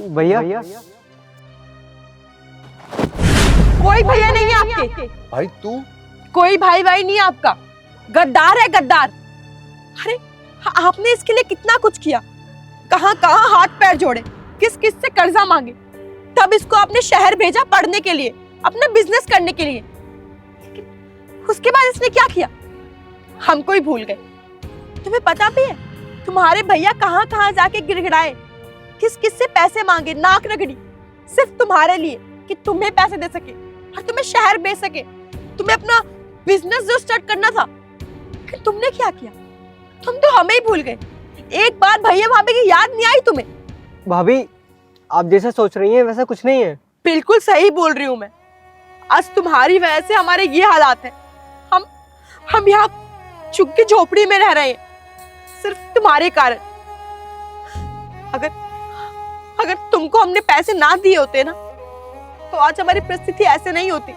भैया कोई भैया नहीं है आपके। भाई तू? कोई भाई भाई नहीं है आपका, गद्दार है गद्दार। अरे आपने इसके लिए कितना कुछ किया, कहां कहां हाथ पैर जोड़े, किस किस से कर्जा मांगे, तब इसको आपने शहर भेजा पढ़ने के लिए, अपना बिजनेस करने के लिए। लेकिन उसके बाद इसने क्या किया, हमको ही भूल गए। तुम्हें पता भी है तुम्हारे भैया कहां कहां जाके गिड़गिड़ाए, किस किस से पैसे मांगे, नाक रगड़ी, सिर्फ तुम्हारे लिए कि तुम्हें पैसे दे सके और तुम्हें शहर भेज सके, तुम्हें अपना बिजनेस जो स्टार्ट करना था। लेकिन तुमने क्या किया, तुम तो हमें ही भूल गए। एक बार भैया भाभी की याद नहीं आई तुम्हें? भाभी, आप जैसा सोच रही हैं वैसा कुछ नहीं है। बिल्कुल सही बोल रही हूँ मैं। आज तुम्हारी वजह से हमारे ये हालात है। हम यहाँ झुग्गी झोपड़ी में रह रहे हैं, सिर्फ तुम्हारे कारण। अगर तुमको हमने पैसे ना दिए होते ना, तो आज हमारी परिस्थिति ऐसे नहीं होती।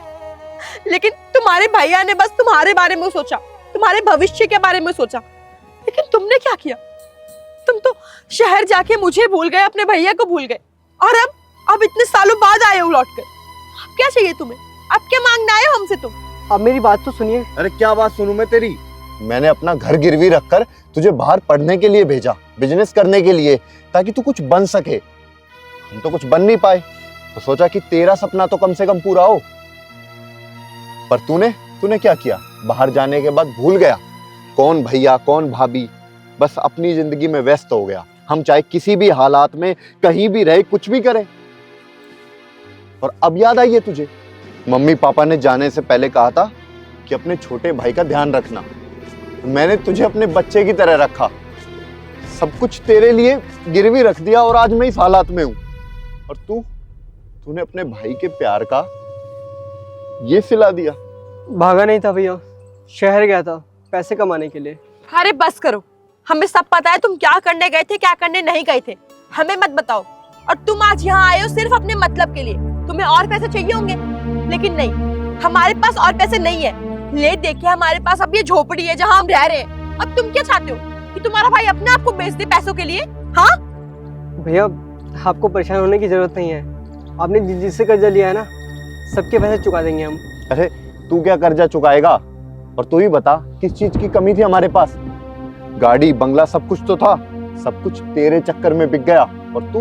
लेकिन तुम्हारे भैया ने बस तुम्हारे बारे में सोचा, तुम्हारे भविष्य के बारे में सोचा। लेकिन तुमने क्या किया, तुम तो शहर जाके मुझे भूल गए, अपने भैया को भूल गए, और अब इतने सालों बाद आए हो लौट कर। अब क्या चाहिए तुम्हें, अब क्या मांगना आए हो हमसे तुम? अब मेरी बात तो सुनिए। अरे क्या बात सुनूं मैं तेरी? मैंने अपना घर गिरवी रखकर तुझे बाहर पढ़ने के लिए भेजा, बिजनेस करने के लिए, ताकि तू कुछ बन सके। हम तो कुछ बन नहीं पाए, तो सोचा कि तेरा सपना तो कम से कम पूरा हो। पर तूने क्या किया? बाहर जाने के बाद भूल गया कौन भैया कौन भाभी, बस अपनी जिंदगी में व्यस्त हो गया। हम चाहे किसी भी हालात में कहीं भी रहे, कुछ भी करें। और अब याद आई है तुझे, मम्मी पापा ने जाने से पहले कहा था कि अपने छोटे भाई का ध्यान रखना। मैंने तुझे अपने बच्चे की तरह रखा, सब कुछ तेरे लिए गिरवी रख दिया, और आज मैं इस हालात में हूं। और तूने अपने भाई के प्यार का ये सिला दिया। भागा नहीं था भैया, शहर गया था पैसे कमाने के लिए। अरे बस करो, हमें सब पता है तुम क्या करने गए थे, क्या करने नहीं गए थे। हमें मत बताओ। और तुम आज यहाँ आए हो सिर्फ अपने मतलब के लिए। तुम्हें और पैसे चाहिए होंगे, लेकिन नहीं, हमारे पास और पैसे नहीं है। ले देखिए, हमारे पास अब ये झोपड़ी है जहाँ हम रह रहे हैं। अब तुम क्या चाहते हो कि तुम्हारा भाई अपने आप को बेच दे पैसों के लिए? हाँ भैया, आपको परेशान होने की जरूरत नहीं है। आपने जिससे कर्जा लिया है ना, सबके पैसे चुका देंगे हम। अरे तू क्या कर्जा चुकाएगा? और तू ही बता, किस चीज की कमी थी हमारे पास? गाड़ी बंगला सब कुछ तो था, सब कुछ तेरे चक्कर में बिक गया और तू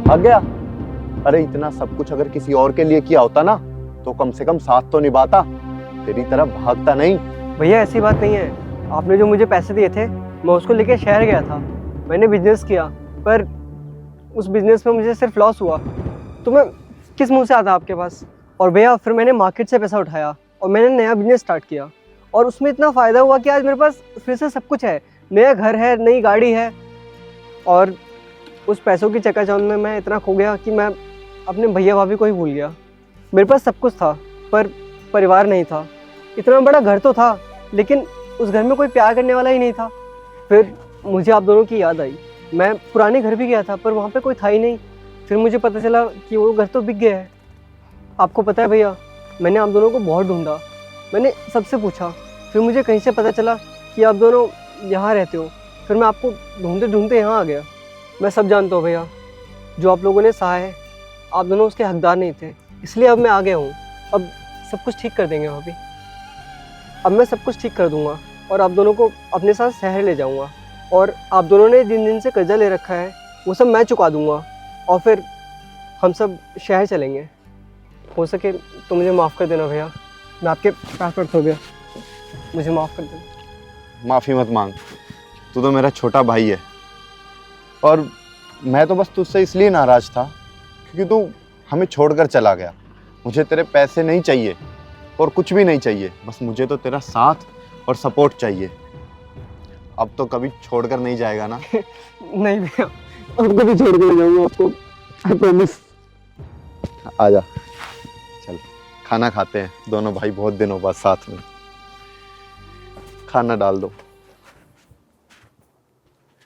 भाग गया। अरे इतना सब कुछ अगर किसी और के लिए किया होता ना, तो कम से कम साथ तो निभाता, तेरी तरह भागता नहीं। भैया ऐसी बात नहीं है। आपने जो मुझे पैसे दिए थे, मैं उसको लेके शहर गया था। मैंने बिजनेस किया, पर उस बिजनेस में मुझे सिर्फ लॉस हुआ, तो मैं किस मुंह से आता आपके पास? और भैया फिर मैंने मार्केट से पैसा उठाया और मैंने नया बिजनेस स्टार्ट किया, और उसमें इतना फ़ायदा हुआ कि आज मेरे पास फिर से सब कुछ है। नया घर है, नई गाड़ी है। और उस पैसों की चकाचौंध में मैं इतना खो गया कि मैं अपने भैया भाभी को ही भूल गया। मेरे पास सब कुछ था, पर परिवार नहीं था। इतना बड़ा घर तो था, लेकिन उस घर में कोई प्यार करने वाला ही नहीं था। फिर मुझे आप दोनों की याद आई। मैं पुराने घर भी गया था, पर वहाँ पे कोई था ही नहीं। फिर मुझे पता चला कि वो घर तो बिक गया है। आपको पता है भैया, मैंने आप दोनों को बहुत ढूंढा, मैंने सबसे पूछा। फिर मुझे कहीं से पता चला कि आप दोनों यहाँ रहते हो। फिर मैं आपको ढूंढते ढूंढते यहाँ आ गया। मैं सब जानता हूँ भैया, जो आप लोगों ने सहा है, आप दोनों उसके हकदार नहीं थे, इसलिए अब मैं आ गया हूँ। अब सब कुछ ठीक कर देंगे भाभी। अब मैं सब कुछ ठीक कर दूँगा और आप दोनों को अपने साथ शहर ले जाऊँगा। और आप दोनों ने जिन दिन से कर्जा ले रखा है, वो सब मैं चुका दूँगा, और फिर हम सब शहर चलेंगे। हो सके तो मुझे माफ़ कर देना भैया, मैं आपके पैर पड़ता हो गया, मुझे माफ़ कर देना। माफी मत मांग, तू तो मेरा छोटा भाई है। और मैं तो बस तुझसे इसलिए नाराज था क्योंकि तू हमें छोड़कर चला गया। मुझे तेरे पैसे नहीं चाहिए और कुछ भी नहीं चाहिए, बस मुझे तो तेरा साथ और सपोर्ट चाहिए। अब तो कभी छोड़कर नहीं जाएगा ना? नहीं भैया, अब कभी छोड़ कर जाऊँगा आपको, आई प्रॉमिस। आजा, चल खाना खाते हैं दोनों भाई, बहुत दिनों बाद साथ में। खाना डाल दो।